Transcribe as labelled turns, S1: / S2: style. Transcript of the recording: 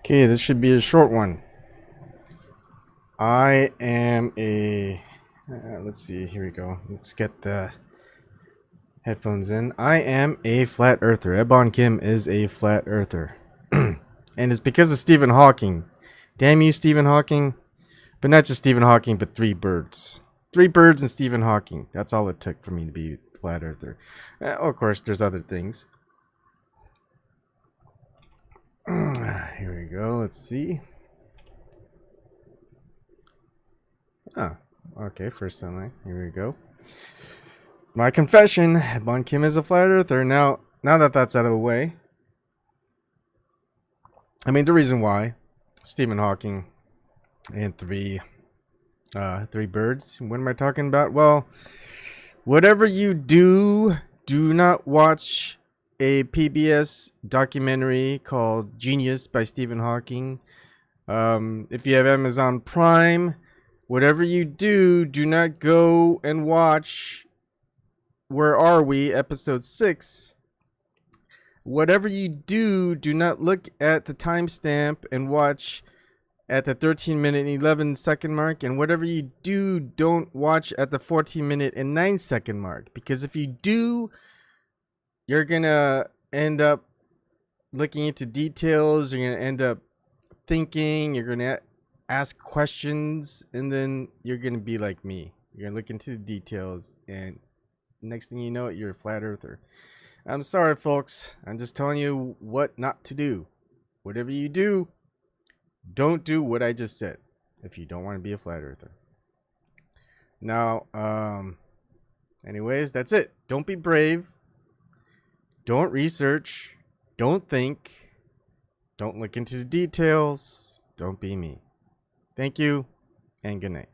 S1: Okay, this should be a short one. I am a... let's see, here we go. Let's get the headphones in. I am a flat earther. Ebon Kim is a flat earther. And it's because of Stephen Hawking. Damn you, Stephen Hawking. But not just Stephen Hawking, but 3 birds. 3 birds and Stephen Hawking. That's all it took for me to be a flat earther. Of course, there's other things. Here we go. Let's see. Oh, okay. First sunlight. Here we go. My confession. Ebon Kim is a flat earther. Now that that's out of the way. I mean, the reason why Stephen Hawking and 3 birds. What am I talking about? Well, whatever you do, do not watch a PBS documentary called Genius by Stephen Hawking. If you have Amazon Prime, whatever you do, do not go and watch Where Are We? Episode 6. Whatever you do, do not look at the timestamp and watch at the 13-minute and 11-second mark. And whatever you do, don't watch at the 14-minute and 9-second mark. Because if you do, you're going to end up looking into details. You're going to end up thinking. You're going to ask questions. And then you're going to be like me. You're going to look into the details. And next thing you know, you're a flat earther. I'm sorry, folks. I'm just telling you what not to do. Whatever you do, don't do what I just said if you don't want to be a flat earther. Now, anyways, that's it. Don't be brave. Don't research. Don't think. Don't look into the details. Don't be me. Thank you, and good night.